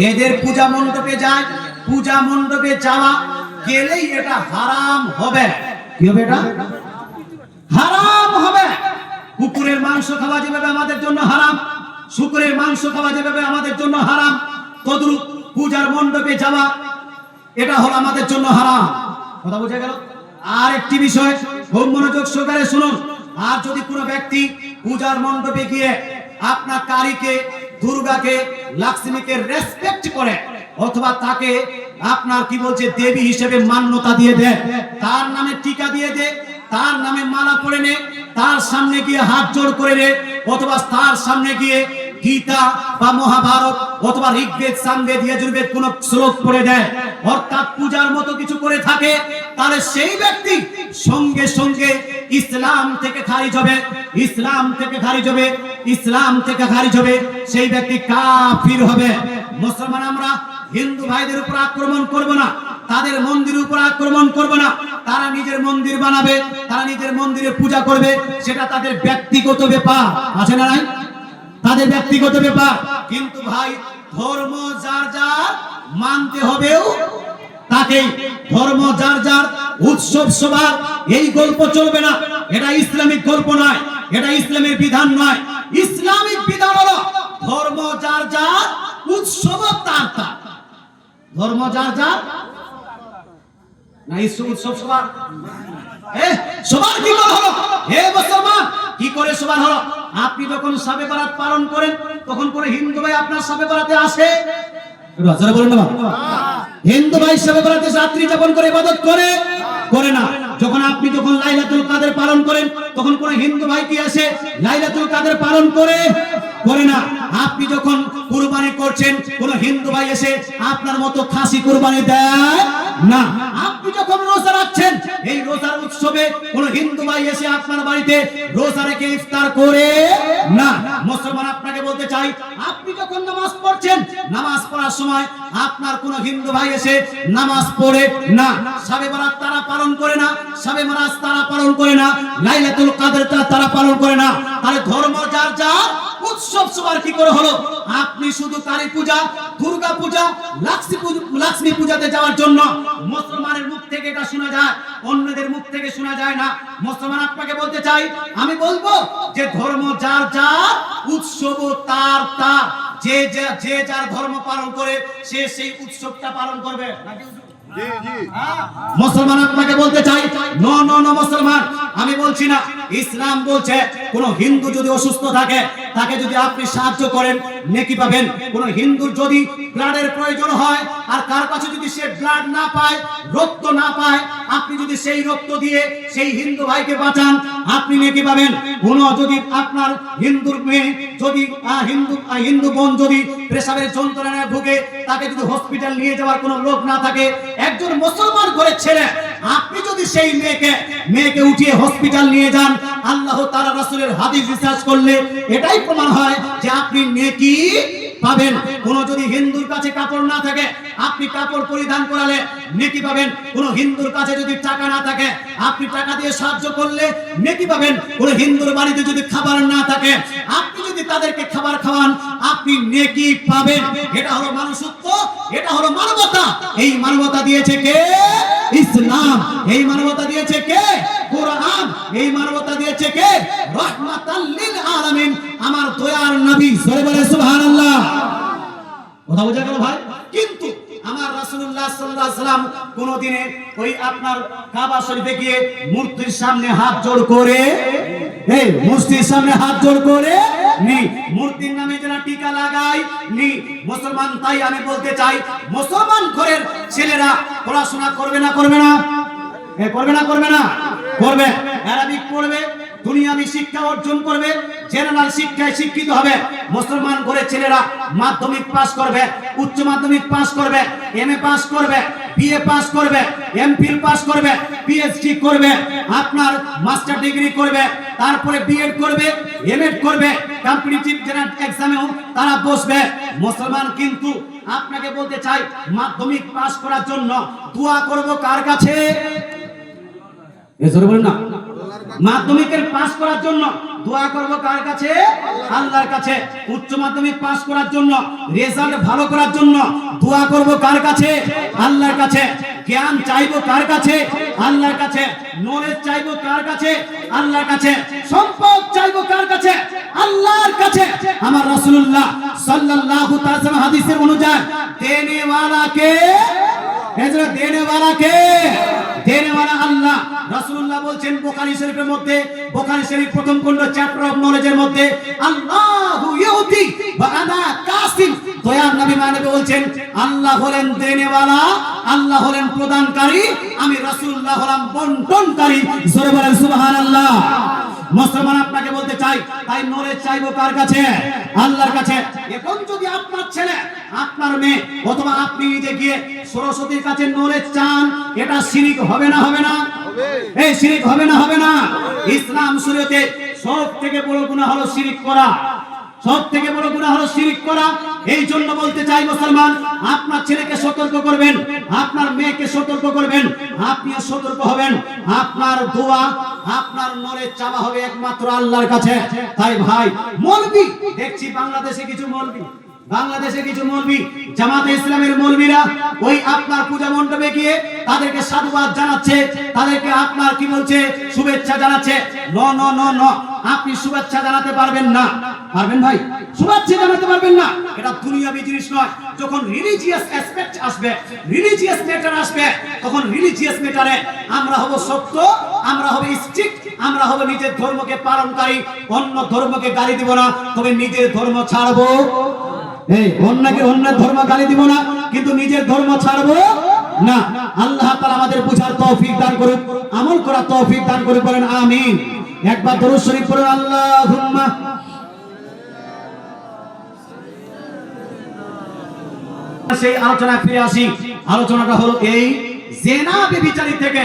এদের পূজা মণ্ডপে যায়, পূজা মণ্ডপে যাওয়া গেলেই এটা হারাম হবে। কি হবে? এটা হারাম হবে। কুকুরের মাংস খাওয়া যেভাবে আমাদের জন্য হারাম, শুকরের মাংস খাওয়া যেভাবে আমাদের জন্য হারাম, তদ্রূপ পূজার মণ্ডপে যাওয়া এটা হলো আমাদের জন্য হারাম। কথা বোঝা গেল? আর একটি বিষয় খুব মনোযোগ সহকারে শুনুন। আর যদি কোনো ব্যক্তি পূজার মণ্ডপে গিয়ে আপনার কালীকে, দুর্গাকে, লক্ষ্মীকে রেসপেক্ট করে অথবা তাকে আপনার কি বলছে দেবী হিসেবে মান্যতা দিয়ে দেয়, তার নামে টিকা দিয়ে দেয়, তার নামে মালা পরে নে, তার সামনে গিয়ে হাত জোড় করে নে, অথবা তার সামনে গিয়ে গীতা বা মহাভারত অথবা ঋগ্বেদ, সামবেদ, যজুর্বেদ কোন শ্লোক পড়ে দেয়, অর্থাৎ পূজার মতো কিছু করে থাকে, তাহলে সেই ব্যক্তি সঙ্গে সঙ্গে ইসলাম থেকে খারিজ হবে, ইসলাম থেকে খারিজ হবে, ইসলাম থেকে খারিজ হবে, সেই ব্যক্তি কাফির হবে। মুসলমান আমরা হিন্দু ভাইদের উপর আক্রমণ করব না, তাদের মন্দিরের উপর আক্রমণ করব না। তারা নিজের মন্দির বানাবে, তারা নিজের মন্দিরে পূজা করবে, সেটা তাদের ব্যক্তিগত ব্যাপার, আছে না নাই? তাদের ব্যক্তিগত ব্যাপার। কিন্তু ভাই ধর্ম যার যার মানতে হবেও তাকেই, ধর্ম যার যার, উৎসব সবার এই গল্প চলবে না। এটা ইসলামিক গল্প নয়, এটা ইসলামের বিধান নয়। ইসলামিক বিধান হলো ধর্ম যার যার, উৎসব তার তার। ধর্ম যার যার না, উৎসব সবার। সবার কি করে হলো? হে মুসলমান, কি করে সবার হলো? আপনি যখন শবে বরাত পালন করেন তখন কোন হিন্দু ভাই আপনার শবে বরাতে আসে? বলেন না, হিন্দু ভাই শবে বরাতে রাত্রি যাপন করে ইবাদত করে? করে না। যখন আপনি যখন লাইলাতুল কদর পালন করেন তখন কোন হিন্দু ভাই কি আসে লাইলাতুল কদর পালন করে? করে না। আপনি যখন কুরবানি করছেন কোন হিন্দু ভাই এসে আপনার মতো খাসি কুরবানি দেয় না। আপনি যখন রোজা রাখছেন এই রোজার উৎসবে কোন হিন্দু ভাই এসে আপনার বাড়িতে রোজা রেখে ইফতার করে না। মুসলমান আপনাকে বলতে চাই, আপনি যখন নামাজ পড়ছেন নামাজ পড়ার সময় আপনার কোন হিন্দু ভাই এসে নামাজ পড়ে না। শবে বরাত তারা পালন করে না, শবে মিরাজ তারা পালন করে না, লাইলাতুল কদর তারা পালন করে না। তাহলে ধর্ম যার যার, উৎসব সবার কি করে হলো? আপনি শুধু কালী পূজা, দুর্গা পূজা, লক্ষ্মী পূজাতে যাওয়ার জন্য মুসলমানের মুখ থেকে এটা শোনা যায়, অন্যদের মুখ থেকে শোনা যায় না। মুসলমান আপনাকে বলতে চাই, আমি বলবো যে ধর্ম যার যার, উৎসব তার তার। যে যার ধর্ম পালন করে সে সেই উৎসবটা পালন করবে। মুসলমান আপনাকে বলতে চাই, নো নো নো মুসলমান, আমি বলছি না। ইসলাম বলছে কোন হিন্দু যদি অসুস্থ থাকে তাকে যদি আপনি সাহায্য করেন নেকি পাবেন। কোন হিন্দুর যদি ব্লাডের প্রয়োজন হয় আর কার কাছে যদি সে ব্লাড না পায়, রক্ত না পায়, আপনি যদি সেই রক্ত দিয়ে সেই হিন্দু ভাইকে বাঁচান আপনি নেকি পাবেন। কোন যদি আপনার হিন্দুর মেয়ে যদি হিন্দু বোন যদি প্রেসারের যন্ত্রণায় ভুগে তাকে যদি হসপিটাল নিয়ে যাওয়ার কোনো লোক না থাকে, একজন মুসলমান ঘরের ছেলে আপনি যদি সেই মেয়েকে উঠিয়ে হসপিটাল নিয়ে যান, আল্লাহ তাআলা রাসূলের হাদিস রিসার্চ করলে এটাই প্রমাণ হয় যে আপনি নেকি পাবেন। কোন যদি হিন্দুর কাছে কাপড় না থাকে আপনি কাপড় পরিধান করালে নেকি পাবেন। কোন হিন্দুর কাছে যদি টাকা না থাকে আপনি টাকা দিয়ে সাহায্য করলে নেকি পাবেন। কোন হিন্দুর বাড়িতে যদি খাবার না থাকে আপনি যদি তাদেরকে খাবার খাওয়ান আপনি নেকি পাবেন। এটা হলো মানুষত্ব, এটা হলো মানবতা। এই মানবতা দিয়েছে কে? ইসলাম। এই মানবতা দিয়েছে কে? কোরআন। এই মানবতা দিয়েছে কে? রাহমাতাল লিল আলামিন, আমার দয়ার নবী। সরে বলে সুবহানাল্লাহ। কথা বোঝা গেল ভাই? কিন্তু আমার রাসূলুল্লাহ সাল্লাল্লাহু আলাইহি ওয়াসাল্লাম কোনদিনে ওই আপনার কাবা শরীফে গিয়ে মূর্তির সামনে হাত জোড় করে, এই মূর্তির সামনে হাত জোড় করে নি, মূর্তির নামে যারা টিকা লাগায় নি। মুসলমান, তাই আমি বলতে চাই মুসলমান ঘরের ছেলেরা পড়াশোনা করবে না? করবে না? করবে না? করবে না? করবে। আরবিক পড়বে, দুনিয়াবি শিক্ষা অর্জন করবে, জেনারেল শিক্ষায় শিক্ষিত হবে। মুসলমান ঘরের ছেলেরা মাধ্যমিক পাস করবে, উচ্চ মাধ্যমিক পাস করবে, এমএ পাস করবে, বিএ পাস করবে, এমফিল পাস করবে, পিএইচডি করবে, আপনার মাস্টার ডিগ্রি করবে, তারপরে বিএড করবে, এমএড করবে, কম্পিটিটিভ জেনারেল এক্সামেও তারা বসবে। মুসলমান কিন্তু আপনাকে বলতে চাই মাধ্যমিক পাস করার জন্য দোয়া করব কার কাছে? এজোরে বলেন না, মাধ্যমিকের পাস করার জন্য দোয়া করব কার কাছে? আল্লাহর কাছে। উচ্চ মাধ্যমিক পাস করার জন্য, রেজাল্ট ভালো করার জন্য দোয়া করব কার কাছে? আল্লাহর কাছে। জ্ঞান চাইবো কার কাছে? আল্লাহর কাছে। নলেজ চাইবো কার কাছে? আল্লাহর কাছে। সম্পদ চাইবো কার কাছে? আল্লাহর কাছে। আমার রাসূলুল্লাহ সাল্লাল্লাহু তাআলা সাল্লাম হাদিসের অনুযায়ী দেনে ওয়ালা কে? এজরা দেনে ওয়ালা কে? দেনে ওয়ালা আল্লাহ। রাসূলুল্লাহ বলছেন বুখারী শরীফের মধ্যে, বুখারী শরীফ প্রথম খণ্ড চ্যাপ্টার অফ নলেজের মধ্যে, আল্লাহু ইউতি ওয়া আনা কাসিম। দয়ার নবী মানবে বলছেন আল্লাহ হলেন দেনেওয়ালা, আল্লাহ হলেন প্রদানকারী, আমি রাসূলুল্লাহ হলাম বন্টনকারী। জোরে বলেন সুবহানাল্লাহ। মুসলমান আপনাকে বলতে চাই, তাই নলেজ চাইবো কার কাছে? আল্লাহর কাছে। এখন যদি আপনার ছেলে, আপনার মেয়ে অথবা আপনি নিজে গিয়ে সরস্বতীর কাছে নলেজ চান, এটা শিরক হবে না? হবে না? এই শিরক হবে না? হবে না? ইসলাম শরীয়তে সব থেকে বড় গুনাহ হলো শিরক করা। সব থেকে বড় গুনাহ হলো শিরক করা। এই জন্য বলতে চাই মুসলমান, আপনার ছেলেকে সতর্ক করবেন, আপনার মেয়েকে সতর্ক করবেন, আপনিও সতর্ক হবেন। আপনার দোয়া, আপনার নলেজ চাওয়া হবে একমাত্র আল্লাহর কাছে। তাই ভাই, মৌলবি দেখছি বাংলাদেশে কিছু মৌলবি, বাংলাদেশে কিছু মৌলবি, জামাতে ইসলামের মৌলবিরা ওই আপনার পূজা মণ্ডপে গিয়ে তাদেরকে সাধুবাদ জানাচ্ছে, তাদেরকে আপনার কি বলছে, শুভেচ্ছা জানাচ্ছে। নো নো নো নো, আপনি শুভেচ্ছা জানাতে পারবেন না। পারবেন ভাই? শুভেচ্ছা জানাতে পারবেন না। এটা দুনিয়াবি জিনিস নয়। যখন রিলিজিয়াস অ্যাসপেক্ট আসবে, রিলিজিয়াস ম্যাটার আসবে, তখন রিলিজিয়াস ম্যাটারে আমরা হব সত্য, আমরা হব স্ট্রিক্ট, আমরা হব নিজের ধর্মকে পালনকারী, অন্য ধর্মকে গালি দিব না, তবে নিজের ধর্ম ছাড়বো। এই অন্যকে অন্যের ধর্ম গালি দিব না, কিন্তু নিজের ধর্ম ছাড়বো না। আল্লাহ তাআলা আমাদের বুঝার তৌফিক দান করুন, আমল করার তৌফিক দান করুন। বলেন আমিন। একবার দরুদ শরীফ পড়ুন, আল্লাহুম্মা। সেই আলোচনা ফিরে আসি। আলোচনাটা হলো এই, জেনা ব্যভিচারী থেকে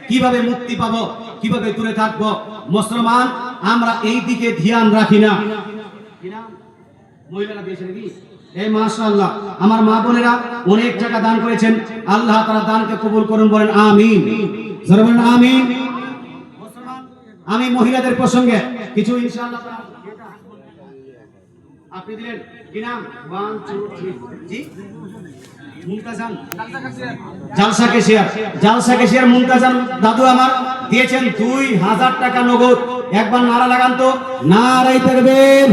কিভাবে মুক্তি পাবো, কিভাবে দূরে থাকবো। মুসলমান আমরা এই দিকে ধ্যান রাখি না। মহিলারা দিয়েছে নাকি? এই মাশাআল্লাহ, আমার মা বোনেরা অনেক টাকা দান করেছেন, আল্লাহ তাআলা দানকে কবুল করুন। বলেন আমিন। জোরে বলেন আমিন। আমি মহিলাদের প্রসঙ্গে কিছু ইনশাআল্লাহ আপনি দিলেন কি নাম? 1 2 3 জি মুমতাজান জালসা কেশিয়ার, জালসা কেশিয়ার মুমতাজান দাদু আমার দিয়েছেন 2000 টাকা নগদ। একবার নারা লাগান তো, নারায়ে তাকবীর।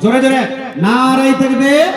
জোরে জোরে নারায়ে তাকবীর।